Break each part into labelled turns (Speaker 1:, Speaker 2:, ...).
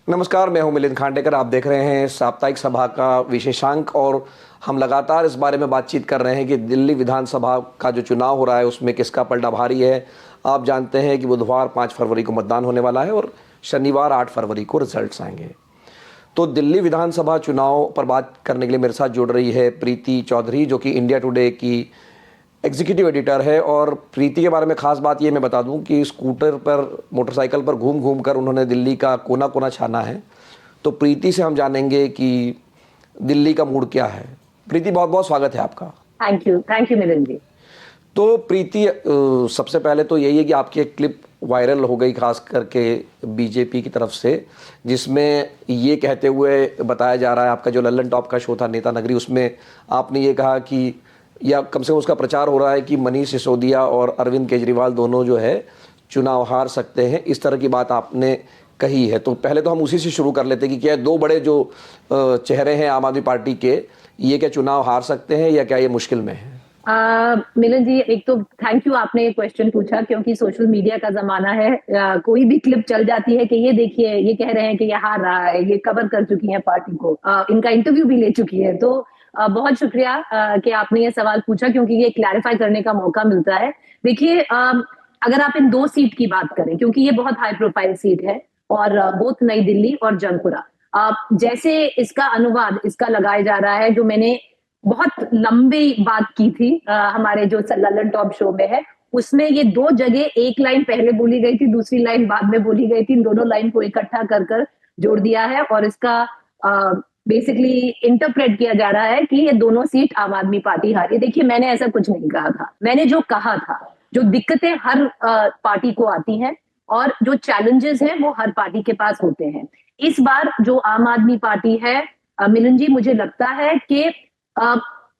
Speaker 1: नमस्कार, मैं हूं मिलिंद खांडेकर। आप देख रहे हैं साप्ताहिक सभा का विशेषांक और हम लगातार इस बारे में बातचीत कर रहे हैं कि दिल्ली विधानसभा का जो चुनाव हो रहा है उसमें किसका पलड़ा भारी है। आप जानते हैं कि बुधवार 5 फरवरी को मतदान होने वाला है और शनिवार 8 फरवरी को रिजल्ट्स आएंगे। तो दिल्ली विधानसभा चुनाव पर बात करने के लिए मेरे साथ जुड़ रही है प्रीति चौधरी, जो कि इंडिया टुडे की एग्जीक्यूटिव एडिटर है। और प्रीति के बारे में ख़ास बात ये मैं बता दूं कि स्कूटर पर, मोटरसाइकिल पर घूम घूम कर उन्होंने दिल्ली का कोना कोना छाना है। तो प्रीति से हम जानेंगे कि दिल्ली का मूड क्या है। प्रीति, बहुत बहुत स्वागत है आपका।
Speaker 2: थैंक यू मिलिंद जी।
Speaker 1: तो प्रीति, सबसे पहले तो यही है कि आपकी एक क्लिप वायरल हो गई, खास करके बीजेपी की तरफ से, जिसमें ये कहते हुए बताया जा रहा है, आपका जो लल्लन टॉप का शो था नेता नगरी, उसमें आपने ये कहा कि, या कम से कम उसका प्रचार हो रहा है कि मनीष सिसोदिया और अरविंद केजरीवाल दोनों जो है चुनाव हार सकते हैं। इस तरह की बात आपने कही है। तो पहले तो हम उसी से शुरू कर लेते हैं कि क्या दो बड़े जो चेहरे हैं आम आदमी पार्टी के, ये क्या चुनाव हार सकते हैं या क्या ये मुश्किल में है?
Speaker 2: मिलन जी, एक तो थैंक यू, आपने ये क्वेश्चन पूछा क्योंकि सोशल मीडिया का जमाना है। कोई भी क्लिप चल जाती है कि ये देखिए, ये कह रहे हैं कि ये हार रहा है, ये कवर कर चुकी है पार्टी को, इनका इंटरव्यू भी ले चुकी है। तो बहुत शुक्रिया कि आपने ये सवाल पूछा क्योंकि ये क्लैरिफाई करने का मौका मिलता है। देखिए, अगर आप इन दो सीट की बात करें, क्योंकि ये बहुत हाई प्रोफाइल सीट है और बोथ नई दिल्ली और जंगपुरा, जैसे इसका अनुवाद इसका लगाया जा रहा है, जो मैंने बहुत लंबी बात की थी हमारे जो लल्लन टॉप शो में है, उसमें ये दो जगह, एक लाइन पहले बोली गई थी, दूसरी लाइन बाद में बोली गई थी। इन दोनों लाइन को इकट्ठा कर कर जोड़ दिया है और इसका बेसिकली इंटरप्रेट किया जा रहा है कि ये दोनों सीट आम आदमी पार्टी हारी। देखिए, मैंने ऐसा कुछ नहीं कहा था। मैंने जो कहा था, जो दिक्कतें हर पार्टी को आती हैं और जो चैलेंजेस हैं वो हर पार्टी के पास होते हैं। इस बार जो आम आदमी पार्टी है, मिलन जी, मुझे लगता है कि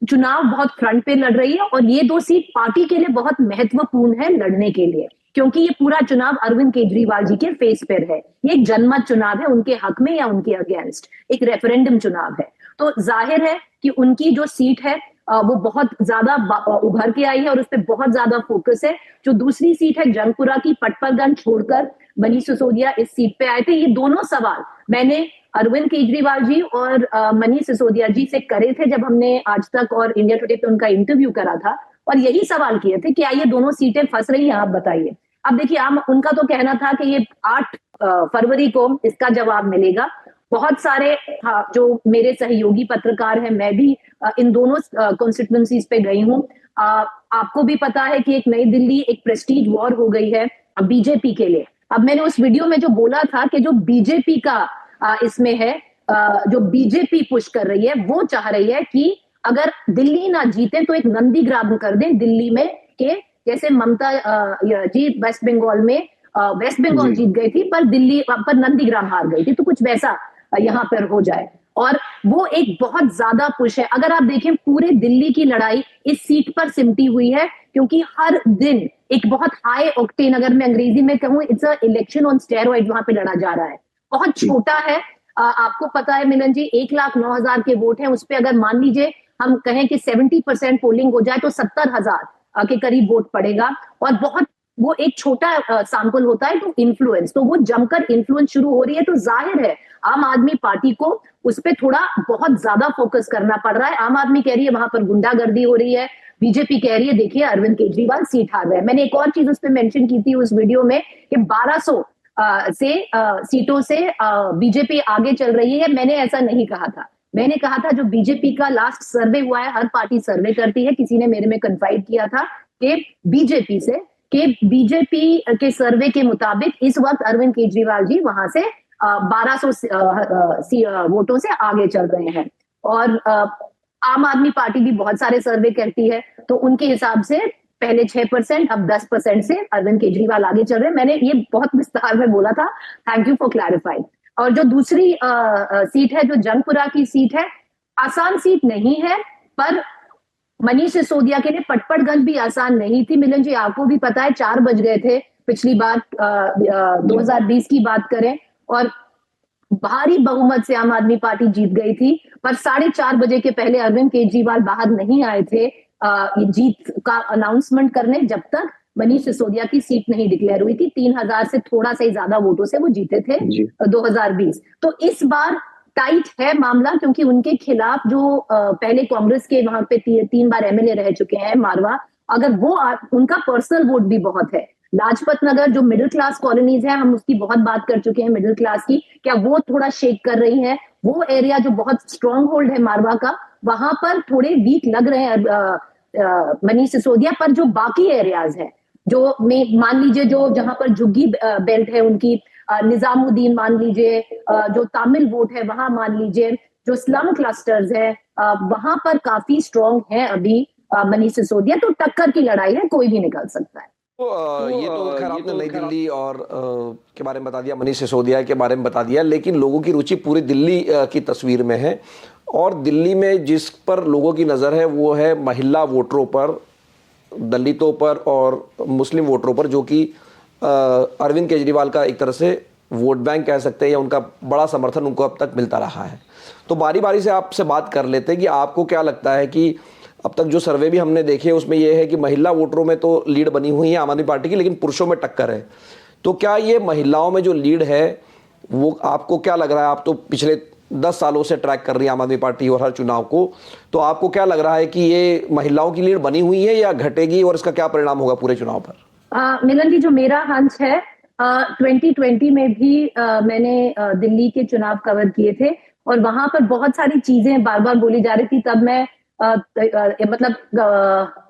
Speaker 2: चुनाव बहुत फ्रंट पे लड़ रही है और ये दो सीट पार्टी के लिए बहुत महत्वपूर्ण है लड़ने के लिए, क्योंकि ये पूरा चुनाव अरविंद केजरीवाल जी के फेस पर है। ये एक जनमत चुनाव है, उनके हक में या उनके अगेंस्ट एक रेफरेंडम चुनाव है। तो जाहिर है कि उनकी जो सीट है वो बहुत ज्यादा उभर के आई है और उस पर बहुत ज्यादा फोकस है। जो दूसरी सीट है जंगपुरा की, पटपरगंज छोड़कर मनीष सिसोदिया इस सीट पे आए थे। ये दोनों सवाल मैंने अरविंद केजरीवाल जी और मनीष सिसोदिया जी से करे थे जब हमने आज तक और इंडिया टुडे पे उनका इंटरव्यू करा था, और यही सवाल किए थे कि ये दोनों सीटें फंस रही हैं, आप बताइए। अब देखिए, उनका तो कहना था कि ये 8 फरवरी को इसका जवाब मिलेगा। बहुत सारे जो मेरे सहयोगी पत्रकार हैं, मैं भी इन दोनों कॉन्स्टिट्यूएंसीज पे गई हूँ। आपको भी पता है कि एक नई दिल्ली एक प्रेस्टीज वॉर हो गई है बीजेपी के लिए। अब मैंने उस वीडियो में जो बोला था कि जो बीजेपी का इसमें है, जो बीजेपी पुश कर रही है, वो चाह रही है कि अगर दिल्ली ना जीते तो एक नंदीग्राम कर दें दिल्ली में, के जैसे ममता जी वेस्ट बंगाल में वेस्ट बंगाल जीत गई थी पर दिल्ली पर नंदीग्राम हार गई थी, तो कुछ वैसा यहाँ पर हो जाए। और वो एक बहुत ज्यादा पुश है। अगर आप देखें, पूरे दिल्ली की लड़ाई इस सीट पर सिमटी हुई है, क्योंकि हर दिन एक बहुत हाई ऑक्टेन, अगर मैं अंग्रेजी में कहूँ, it's a election on steroid, वहां पे लड़ा जा रहा है। बहुत छोटा है। आपको पता है मिलन जी, 1,09,000 के वोट हैं। उस पर अगर मान लीजिए हम कहें कि 70% पोलिंग हो जाए तो 70,000 के करीब वोट पड़ेगा। और बहुत वो एक छोटा सैंपल होता है, तो इन्फ्लुएंस, तो वो जमकर इन्फ्लुएंस शुरू हो रही है। तो जाहिर है आम आदमी पार्टी को उस पर थोड़ा बहुत ज्यादा फोकस करना पड़ रहा है। आम आदमी कह रही है वहां पर गुंडागर्दी हो रही है, बीजेपी कह रही है देखिए अरविंद केजरीवाल सीट हार रहे हैं। मैंने एक और चीज उस पर मेंशन की थी उस वीडियो में कि 1200 सीटों से बीजेपी आगे चल रही है। मैंने ऐसा नहीं कहा था। मैंने कहा था जो बीजेपी का लास्ट सर्वे हुआ है, हर पार्टी सर्वे करती है, किसी ने मेरे में कन्फाइड किया था कि बीजेपी से, कि बीजेपी के सर्वे के मुताबिक इस वक्त अरविंद केजरीवाल जी वहां से 1200 वोटों से आगे चल रहे हैं। और आम आदमी पार्टी भी बहुत सारे सर्वे करती है, तो उनके हिसाब से पहले 6%, अब 10% से अरविंद केजरीवाल आगे चल रहे हैं। मैंने ये बहुत विस्तार में बोला था। Thank you for clarifying. और जो दूसरी सीट है, जो जंगपुरा की सीट है, आसान सीट नहीं है, पर मनीष सिसोदिया के लिए पटपड़गंज भी आसान नहीं थी। मिलन जी, आपको भी पता है 4 बज गए थे पिछली बार, 2020 की बात करें, और भारी बहुमत से आम आदमी पार्टी जीत गई थी। पर 4:30 बजे के पहले अरविंद केजरीवाल बाहर नहीं आए थे जीत का अनाउंसमेंट करने, जब तक मनीष सिसोदिया की सीट नहीं डिक्लेयर हुई थी। 3,000 से थोड़ा सा ही ज्यादा वोटों से वो जीते थे 2020। तो इस बार टाइट है मामला, क्योंकि उनके खिलाफ जो पहले कांग्रेस के वहां पे 3 बार एमएलए रह चुके हैं मारवा, अगर वो उनका पर्सनल वोट भी बहुत है। लाजपत नगर जो मिडिल क्लास कॉलोनीज है, हम उसकी बहुत बात कर चुके हैं मिडिल क्लास की, क्या वो थोड़ा शेक कर रही है? वो एरिया जो बहुत स्ट्रॉन्ग होल्ड है मारवा का, वहां पर थोड़े वीक लग रहे हैं मनीष सिसोदिया। पर जो बाकी एरियाज है, जो मान लीजिए जो जहां पर झुग्गी बेल्ट है उनकी, निजामुद्दीन मान लीजिए, जो तामिल वोट है वहां मान लीजिए, जो स्लम क्लस्टर्स है वहां पर काफी स्ट्रॉन्ग है अभी मनीष सिसोदिया। तो टक्कर की लड़ाई है, कोई भी निकल सकता है।
Speaker 1: तो ये तो खैर आपने नई दिल्ली और के बारे में बता दिया, मनीष सिसोदिया के बारे में बता दिया, लेकिन लोगों की रुचि पूरी दिल्ली की तस्वीर में है। और दिल्ली में जिस पर लोगों की नज़र है वो है महिला वोटरों पर, दलितों पर और मुस्लिम वोटरों पर, जो कि अरविंद केजरीवाल का एक तरह से वोट बैंक कह सकते हैं, या उनका बड़ा समर्थन उनको अब तक मिलता रहा है। तो बारी बारी से आपसे बात कर लेते हैं कि आपको क्या लगता है कि अब तक जो सर्वे भी हमने देखे उसमें यह है कि महिला वोटरों में तो लीड बनी हुई है आम आदमी पार्टी की, लेकिन पुरुषों में टक्कर है। तो क्या ये महिलाओं में जो लीड है वो आपको क्या लग रहा है? आप तो पिछले 10 सालों से ट्रैक कर रही है आम आदमी पार्टी और हर चुनाव को, तो आपको क्या लग रहा है कि ये महिलाओं की लीड बनी हुई है या घटेगी, और इसका क्या परिणाम होगा पूरे चुनाव पर?
Speaker 2: मिलन जी, जो मेरा हंस है, 2020 में भी मैंने दिल्ली के चुनाव कवर किए थे, और वहां पर बहुत सारी चीजें बार बार बोली जा रही थी। तब मैं मतलब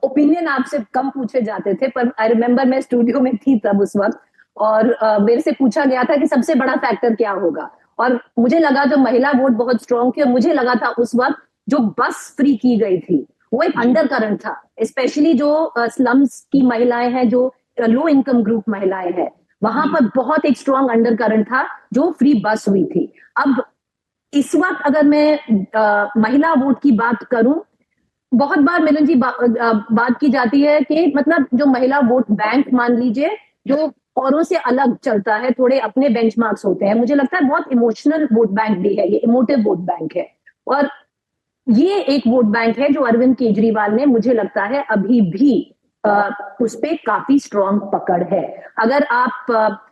Speaker 2: ओपिनियन आपसे कम पूछे जाते थे, पर आई रिमेम्बर मैं स्टूडियो में थी तब उस वक्त, और मेरे से पूछा गया था कि सबसे बड़ा फैक्टर क्या होगा, और मुझे लगा जो महिला वोट बहुत स्ट्रॉन्ग थी, और मुझे लगा था उस वक्त जो बस फ्री की गई थी वो एक अंडर करंट था, स्पेशली जो स्लम्स की महिलाएं हैं, जो लो इनकम ग्रुप महिलाएं हैं, वहां पर बहुत एक स्ट्रॉन्ग अंडर करंट था जो फ्री बस हुई थी। अब इस वक्त अगर मैं महिला वोट की बात करूं, बहुत बार मिलन जी बात की जाती है कि मतलब जो महिला वोट बैंक मान लीजिए, जो औरों से अलग चलता है, थोड़े अपने बेंचमार्क्स होते हैं। मुझे लगता है बहुत इमोशनल वोट बैंक भी है, ये इमोटिव वोट बैंक है, और ये एक वोट बैंक है जो अरविंद केजरीवाल ने, मुझे लगता है अभी भी उस पे काफी स्ट्रॉन्ग पकड़ है। अगर आप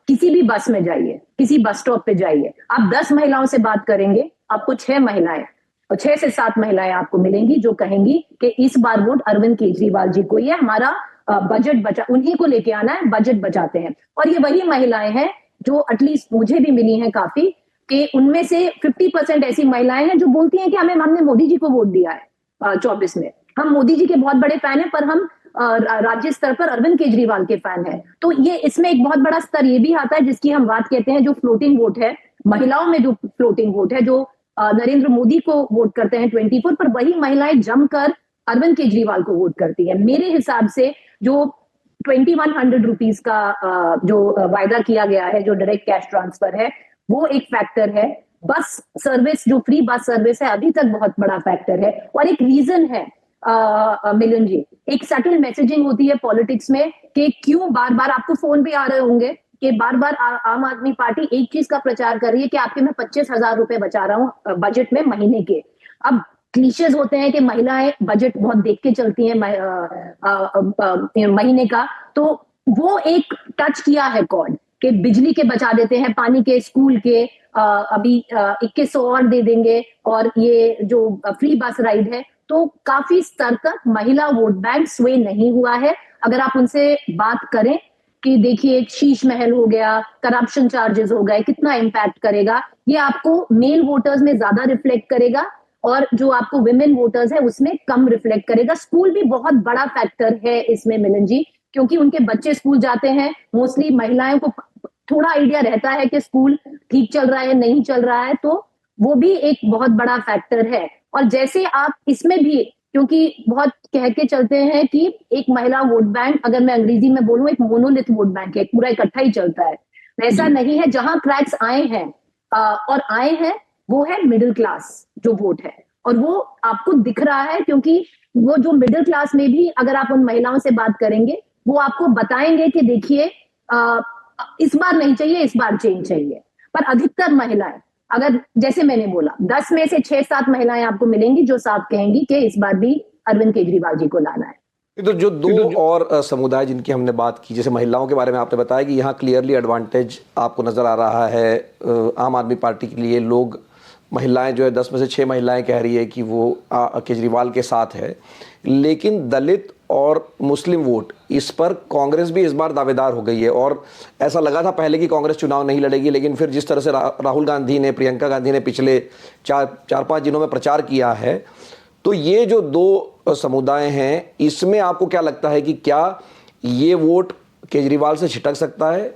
Speaker 2: किसी भी बस में जाइए, किसी बस स्टॉप पे जाइए, आप 10 महिलाओं से बात करेंगे, आपको 6 महिलाएं और 6 से 7 महिलाएं आपको मिलेंगी जो कहेंगी कि इस बार वोट अरविंद केजरीवाल जी को, ये हमारा बजट बचा, उन्हीं को लेके आना है, बजट बचाते हैं। और ये वही महिलाएं हैं जो एटलीस्ट मुझे भी मिली हैं काफी, कि उनमें से 50% ऐसी महिलाएं हैं जो बोलती हैं कि हमने मोदी जी को वोट दिया है 24 में, हम मोदी जी के बहुत बड़े फैन हैं, पर हम राज्य स्तर पर अरविंद केजरीवाल के फैन है। तो ये इसमें एक बहुत बड़ा स्तर ये भी आता है जिसकी हम बात कहते हैं, जो फ्लोटिंग वोट है, महिलाओं में जो फ्लोटिंग वोट है, जो नरेंद्र मोदी को वोट करते हैं 24, पर वही महिलाएं जमकर अरविंद केजरीवाल को वोट करती है। मेरे हिसाब से जो 2100 रुपीज का जो वायदा किया गया है, जो डायरेक्ट कैश ट्रांसफर है, वो एक फैक्टर है। बस सर्विस, जो फ्री बस सर्विस है, अभी तक बहुत बड़ा फैक्टर है। और एक रीजन है मिलन जी, एक सटल मैसेजिंग होती है पॉलिटिक्स में कि क्यों बार बार आपको फोन पे आ रहे होंगे कि बार बार आम आदमी पार्टी एक चीज का प्रचार कर रही है कि आपके मैं 25,000 रुपए बचा रहा हूं बजट में महीने के। अब क्लीशेज होते हैं कि महिलाएं बजट बहुत देख के चलती हैं महीने का, तो वो एक टच किया है कॉर्ड कि बिजली के बचा देते हैं, पानी के, स्कूल के, अभी 2100 और दे देंगे, और ये जो फ्री बस राइड है। तो काफी स्तर तक महिला वोट बैंक स्वे नहीं हुआ है। अगर आप उनसे बात करें कि देखिए शीश महल हो गया, करप्शन चार्जेस हो गए, कितना इम्पैक्ट करेगा, ये आपको मेल वोटर्स में ज्यादा रिफ्लेक्ट करेगा, और जो आपको विमेन वोटर्स है उसमें कम रिफ्लेक्ट करेगा। स्कूल भी बहुत बड़ा फैक्टर है इसमें मिलन जी, क्योंकि उनके बच्चे स्कूल जाते हैं। मोस्टली महिलाओं को थोड़ा आइडिया रहता है कि स्कूल ठीक चल रहा है नहीं चल रहा है, तो वो भी एक बहुत बड़ा फैक्टर है। और जैसे आप इसमें भी, क्योंकि बहुत कह के चलते हैं कि एक महिला वोट बैंक, अगर मैं अंग्रेजी में बोलूं, एक मोनोलिथ वोट बैंक है, पूरा इकट्ठा ही चलता है, वैसा नहीं है। जहां क्रैक्स आए हैं और आए हैं, वो है मिडिल क्लास जो वोट है, और वो आपको दिख रहा है, क्योंकि वो जो मिडिल क्लास में भी अगर आप उन महिलाओं से बात करेंगे, वो आपको बताएंगे कि देखिए इस बार नहीं चाहिए, इस बार चेंज चाहिए। पर अधिकतर महिलाएं, अगर जैसे मैंने बोला, 10 में से 6-7 महिलाएं आपको मिलेंगी जो साफ कहेंगी कि इस बार भी अरविंद केजरीवाल जी को लाना है।
Speaker 1: तो जो दो और समुदाय जिनकी हमने बात की, जैसे महिलाओं के बारे में आपने बताया कि यहाँ क्लियरली एडवांटेज आपको नज़र आ रहा है आम आदमी पार्टी के लिए। लोग, महिलाएं जो है 10 में से 6 महिलाएं कह रही है कि वो केजरीवाल के साथ है। लेकिन दलित और मुस्लिम वोट, इस पर कांग्रेस भी इस बार दावेदार हो गई है। और ऐसा लगा था पहले कि कांग्रेस चुनाव नहीं लड़ेगी, लेकिन फिर जिस तरह से राहुल गांधी ने, प्रियंका गांधी ने पिछले 4-5 दिनों में प्रचार किया है, तो ये जो दो समुदाय हैं, इसमें आपको क्या लगता है कि क्या ये वोट केजरीवाल से छिटक सकता है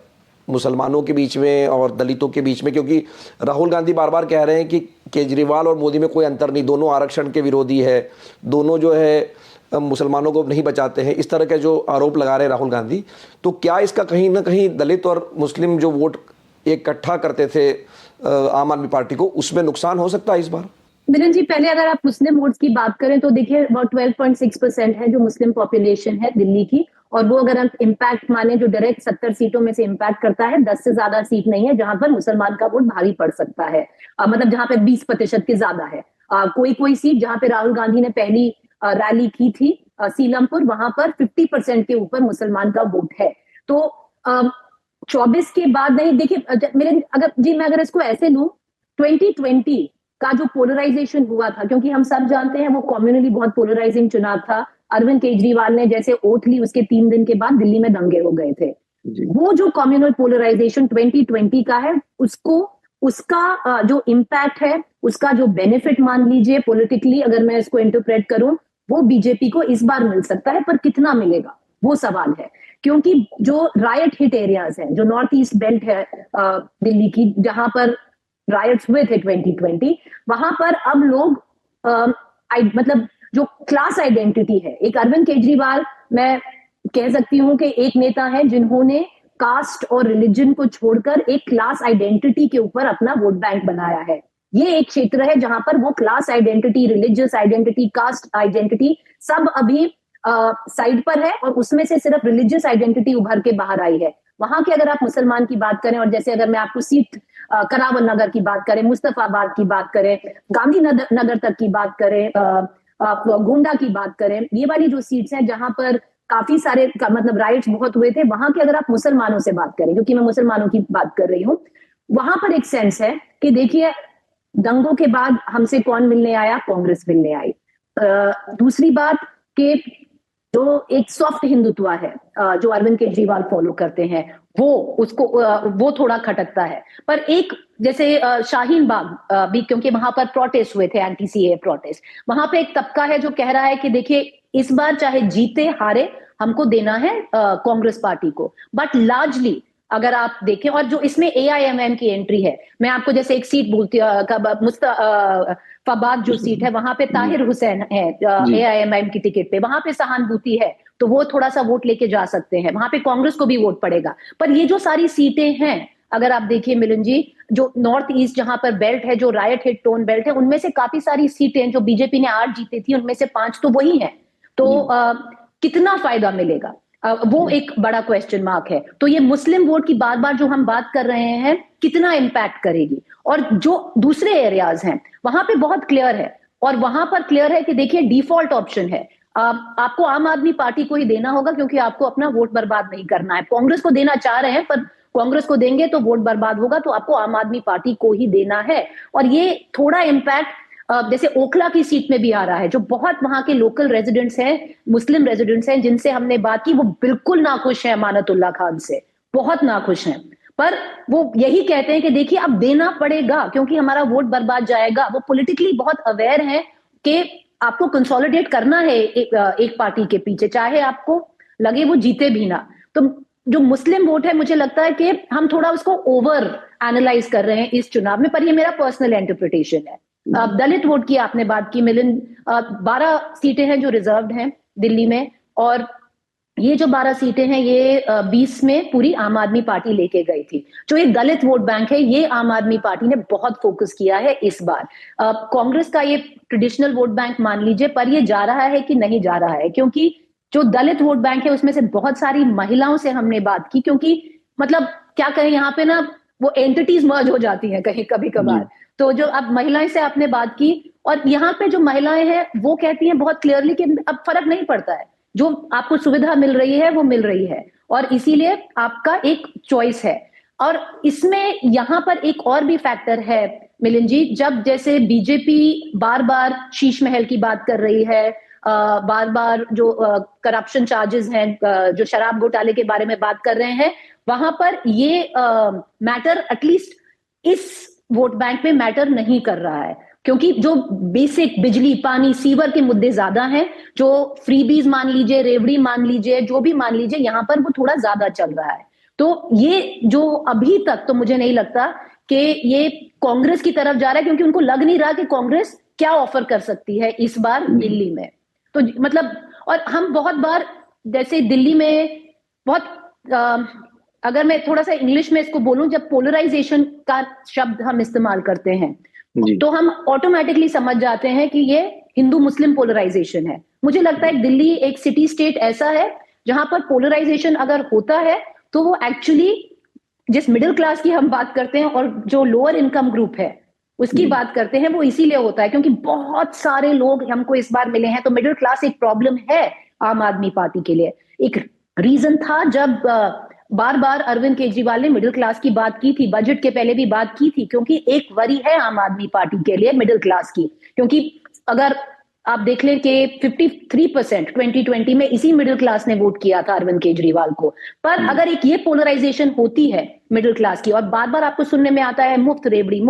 Speaker 1: मुसलमानों के बीच में और दलितों के बीच में? क्योंकि राहुल गांधी बार बार कह रहे हैं कि केजरीवाल और मोदी में कोई अंतर नहीं, दोनों आरक्षण के विरोधी है, दोनों जो है मुसलमानों को नहीं बचाते हैं, इस तरह के जो आरोप लगा रहे हैं राहुल गांधी। तो क्या इसका कहीं ना कहीं दलित और मुस्लिम जो वोट इकट्ठा करते थे आम आदमी पार्टी को, उसमें नुकसान हो सकता है इस बार?
Speaker 2: मिलन जी, पहले अगर आप मुस्लिम वोट्स की बात करें तो देखिए अबाउट 12.6% है जो मुस्लिम पॉपुलेशन है दिल्ली की। और वो अगर हम इम्पैक्ट माने, जो डायरेक्ट 70 सीटों में से इम्पैक्ट करता है, 10 से ज्यादा सीट नहीं है जहां पर मुसलमान का वोट भारी पड़ सकता है। मतलब जहां पे 20% के ज्यादा है। कोई कोई सीट जहां पे राहुल गांधी ने पहली रैली की थी, सीलमपुर, वहां पर 50% के ऊपर मुसलमान का वोट है। तो 24 के बाद नहीं, देखिए मेरे मैं अगर इसको ऐसे लूं, 2020 का जो पोलराइजेशन हुआ था, क्योंकि हम सब जानते हैं वो कम्युनली बहुत पोलराइजिंग चुनाव था। अरविंद केजरीवाल ने जैसे ओथ ली, उसके 3 दिन के बाद दिल्ली में दंगे हो गए थे। वो जो कम्युनल पोलराइजेशन 2020 का है, उसका जो इम्पैक्ट है, उसका जो बेनिफिट मान लीजिए पॉलिटिकली, अगर मैं इसको इंटरप्रेट करूं, वो बीजेपी को इस बार मिल सकता है। पर कितना मिलेगा वो सवाल है। क्योंकि जो रायट हिट एरियाज हैं, जो नॉर्थ ईस्ट बेल्ट है दिल्ली की, जहां पर रायट्स हुए थे 2020, वहां पर अब लोग मतलब जो क्लास आइडेंटिटी है, एक अरविंद केजरीवाल, मैं कह सकती हूं कि एक नेता है जिन्होंने कास्ट और रिलीजन को छोड़कर एक क्लास आइडेंटिटी के ऊपर अपना वोट बैंक बनाया है। ये एक क्षेत्र है जहां पर वो class identity, religious identity, cast identity सब अभी साइड पर है, और उसमें से सिर्फ रिलीजियस आइडेंटिटी उभर के बाहर आई है। वहां के अगर आप मुसलमान की बात करें, और जैसे अगर मैं आपको सीट करावल नगर की बात करें, मुस्तफाबाद की बात करें, गांधी नगर तक की बात करें, आप गोंडा की बात करें, ये वाली जो सीट्स हैं जहां पर काफी सारे मतलब राइट्स बहुत हुए थे, वहां के अगर आप मुसलमानों से बात करें, क्योंकि मैं मुसलमानों की बात कर रही हूँ, वहां पर एक सेंस है कि देखिए दंगों के बाद हमसे कौन मिलने आया? कांग्रेस मिलने आई। दूसरी बात कि जो एक सॉफ्ट हिंदुत्व है जो अरविंद केजरीवाल फॉलो करते हैं, वो थोड़ा खटकता है। पर एक जैसे शाहीन बाग भी, क्योंकि वहां पर प्रोटेस्ट हुए थे, एंटी सीए प्रोटेस्ट, वहां पे एक तबका है जो कह रहा है कि देखिए इस बार चाहे जीते हारे, हमको देना है कांग्रेस पार्टी को। बट लार्जली अगर आप देखें, और जो इसमें एआईएमएम की एंट्री है, मैं आपको जैसे एक सीट बोलती मुस्तफाबाद जो सीट है, वहां पे ताहिर हुसैन है एआईएमएम की टिकट पे, वहां पे सहानुभूति है, तो वो थोड़ा सा वोट लेके जा सकते हैं, वहां पे कांग्रेस को भी वोट पड़ेगा। पर ये जो सारी सीटें हैं, अगर आप देखिए मिलन जी, जो नॉर्थ ईस्ट जहां पर बेल्ट है, जो रायट हिट टोन बेल्ट है, उनमें से काफी सारी सीटें जो बीजेपी ने 8 जीती थी, उनमें से 5 तो वही है। तो कितना फायदा मिलेगा, वो एक बड़ा क्वेश्चन मार्क है। तो ये मुस्लिम वोट की बार बार जो हम बात कर रहे हैं, कितना इंपैक्ट करेगी? और जो दूसरे एरियाज हैं वहां पे बहुत क्लियर है, और वहां पर क्लियर है कि देखिए डिफॉल्ट ऑप्शन है, आपको आम आदमी पार्टी को ही देना होगा, क्योंकि आपको अपना वोट बर्बाद नहीं करना है। कांग्रेस को देना चाह रहे हैं, पर कांग्रेस को देंगे तो वोट बर्बाद होगा, तो आपको आम आदमी पार्टी को ही देना है। और ये थोड़ा इंपैक्ट जैसे ओखला की सीट में भी आ रहा है, जो बहुत वहां के लोकल रेजिडेंट्स हैं, मुस्लिम रेजिडेंट्स हैं, जिनसे हमने बात की, वो बिल्कुल नाखुश हैं अमानतुल्लाह खान से, बहुत नाखुश हैं। पर वो यही कहते हैं कि देखिए अब देना पड़ेगा, क्योंकि हमारा वोट बर्बाद जाएगा। वो पॉलिटिकली बहुत अवेयर हैं कि आपको कंसोलिडेट करना है एक पार्टी के पीछे, चाहे आपको लगे वो जीते भी ना। तो जो मुस्लिम वोट है, मुझे लगता है कि हम थोड़ा उसको ओवर एनालाइज कर रहे हैं इस चुनाव में, पर ये मेरा पर्सनल इंटरप्रिटेशन है। दलित वोट की आपने बात की मिलिंद, 12 सीटें हैं जो रिजर्व्ड हैं दिल्ली में, और ये जो 12 सीटें हैं, ये 20 में पूरी आम आदमी पार्टी लेके गई थी। जो ये दलित वोट बैंक है, ये आम आदमी पार्टी ने बहुत फोकस किया है इस बार। कांग्रेस का ये ट्रेडिशनल वोट बैंक मान लीजिए, पर ये जा रहा है कि नहीं जा रहा है, क्योंकि जो दलित वोट बैंक है उसमें से बहुत सारी महिलाओं से हमने बात की, क्योंकि मतलब क्या कहें, यहाँ पे ना वो एंटिटीज मर्ज हो जाती हैं कहीं कभी कभार। तो जो अब महिलाएं से आपने बात की, और यहाँ पे जो महिलाएं हैं वो कहती हैं बहुत क्लियरली कि अब फर्क नहीं पड़ता है जो आपको सुविधा मिल रही है वो मिल रही है, और इसीलिए आपका एक चॉइस है। और इसमें यहां पर एक और भी फैक्टर है मिलिंद जी, जब जैसे बीजेपी बार बार शीश महल की बात कर रही है, बार बार जो करप्शन चार्जेस हैं, जो शराब घोटाले के बारे में बात कर रहे हैं, वहां पर ये मैटर एटलीस्ट इस वोट बैंक में मैटर नहीं कर रहा है, क्योंकि जो बेसिक बिजली पानी सीवर के मुद्दे ज्यादा हैं, जो फ्रीबीज मान लीजिए, रेवड़ी मान लीजिए, जो भी मान लीजिए, यहां पर वो थोड़ा ज्यादा चल रहा है। तो ये जो अभी तक तो मुझे नहीं लगता कि ये कांग्रेस की तरफ जा रहा है, क्योंकि उनको लग नहीं रहा कि कांग्रेस क्या ऑफर कर सकती है इस बार दिल्ली में। तो मतलब, और हम बहुत बार जैसे दिल्ली में बहुत अगर मैं थोड़ा सा इंग्लिश में इसको बोलूं, जब पोलराइजेशन का शब्द हम इस्तेमाल करते हैं तो हम ऑटोमेटिकली समझ जाते हैं कि ये हिंदू मुस्लिम पोलराइजेशन है। मुझे लगता है दिल्ली एक सिटी स्टेट ऐसा है जहां पर पोलराइजेशन अगर होता है तो वो एक्चुअली जिस मिडिल क्लास की हम बात करते हैं और जो लोअर इनकम ग्रुप है उसकी बात करते हैं, वो इसीलिए होता है क्योंकि बहुत सारे लोग हमको इस बार मिले हैं। तो मिडिल क्लास एक प्रॉब्लम है आम आदमी पार्टी के लिए। एक रीजन था जब बार बार अरविंद केजरीवाल ने मिडिल क्लास की बात की थी, बजट के पहले भी बात की थी, क्योंकि एक वरी है आम आदमी पार्टी के लिए मिडिल क्लास की। क्योंकि अगर आप देख लें कि 53% 2020 में इसी मिडिल क्लास ने वोट किया था अरविंद केजरीवाल को। पर अगर एक ये पोलराइजेशन होती है मिडिल क्लास की, और बार बार आपको सुनने में आता है मुफ्त रेबड़ी,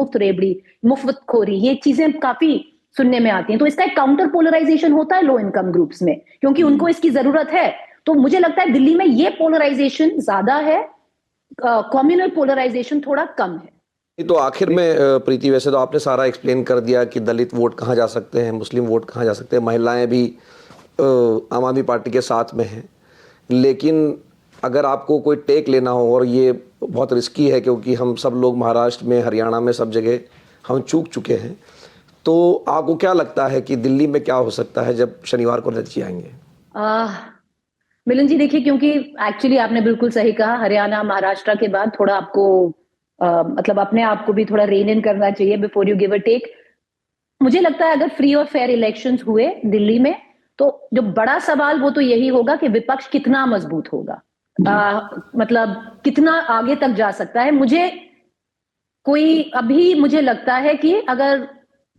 Speaker 2: मुफ्तखोरी, ये चीजें काफी सुनने में आती हैं, तो इसका एक काउंटर पोलराइजेशन होता है लो इनकम ग्रुप्स में, क्योंकि उनको इसकी जरूरत है। तो मुझे लगता है दिल्ली में ये पोलराइजेशन ज्यादा है, कम्युनल पोलराइजेशन थोड़ा कम है।
Speaker 1: तो आखिर में प्रीति, वैसे तो आपने सारा एक्सप्लेन कर दिया कि दलित वोट कहाँ जा सकते हैं, मुस्लिम वोट कहाँ जा सकते हैं, महिलाएं भी आम आदमी पार्टी के साथ में हैं। लेकिन अगर आपको कोई टेक लेना हो, और ये बहुत रिस्की है क्योंकि हम सब लोग महाराष्ट्र में, हरियाणा में, सब जगह हम चूक चुके हैं, तो आपको क्या लगता है कि दिल्ली में क्या हो सकता है जब शनिवार को नतीजे आएंगे?
Speaker 2: मिलन जी देखिए, क्योंकि एक्चुअली आपने बिल्कुल सही कहा, हरियाणा महाराष्ट्र के बाद थोड़ा आपको मतलब अपने आप को भी थोड़ा रेन इन करना चाहिए before you give a take. मुझे लगता है अगर फ्री और फेयर इलेक्शंस हुए दिल्ली में, तो जो बड़ा सवाल वो तो यही होगा कि विपक्ष कितना मजबूत होगा, मतलब कितना आगे तक जा सकता है। मुझे लगता है कि अगर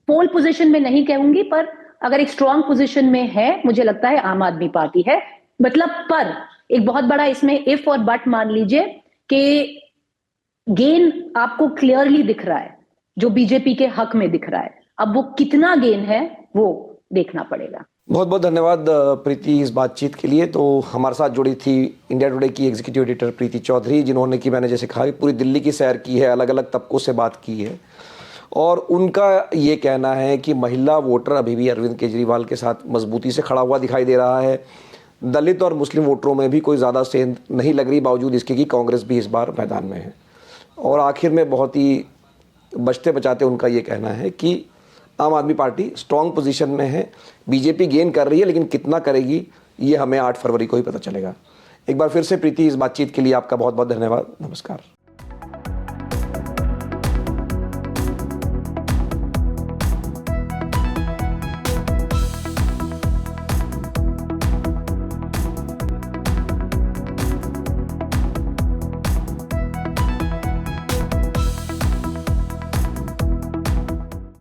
Speaker 2: पोल पोजीशन में नहीं कहूंगी, पर अगर एक स्ट्रांग पोजीशन में है, मुझे लगता है आम आदमी पार्टी है। मतलब पर एक बहुत बड़ा इसमें इफ और बट मान लीजिए कि गेन आपको क्लियरली दिख रहा है, जो बीजेपी के हक में दिख रहा है। अब वो कितना गेन है वो देखना पड़ेगा।
Speaker 1: बहुत बहुत धन्यवाद प्रीति इस बातचीत के लिए। तो हमारे साथ जुड़ी थी इंडिया टुडे की एग्जीक्यूटिव एडिटर प्रीति चौधरी, जिन्होंने कि मैंने जैसे कहा पूरी दिल्ली की सैर की है, अलग अलग तबकों से बात की है, और उनका ये कहना है कि महिला वोटर अभी भी अरविंद केजरीवाल के साथ मजबूती से खड़ा हुआ दिखाई दे रहा है। दलित और मुस्लिम वोटरों में भी कोई ज़्यादा सेंध नहीं लग रही, बावजूद इसके कि कांग्रेस भी इस बार मैदान में है। और आखिर में बहुत ही बचते बचाते उनका ये कहना है कि आम आदमी पार्टी स्ट्रांग पोजीशन में है, बीजेपी गेन कर रही है, लेकिन कितना करेगी ये हमें 8 फरवरी को ही पता चलेगा। एक बार फिर से प्रीति इस बातचीत के लिए आपका बहुत बहुत धन्यवाद। नमस्कार।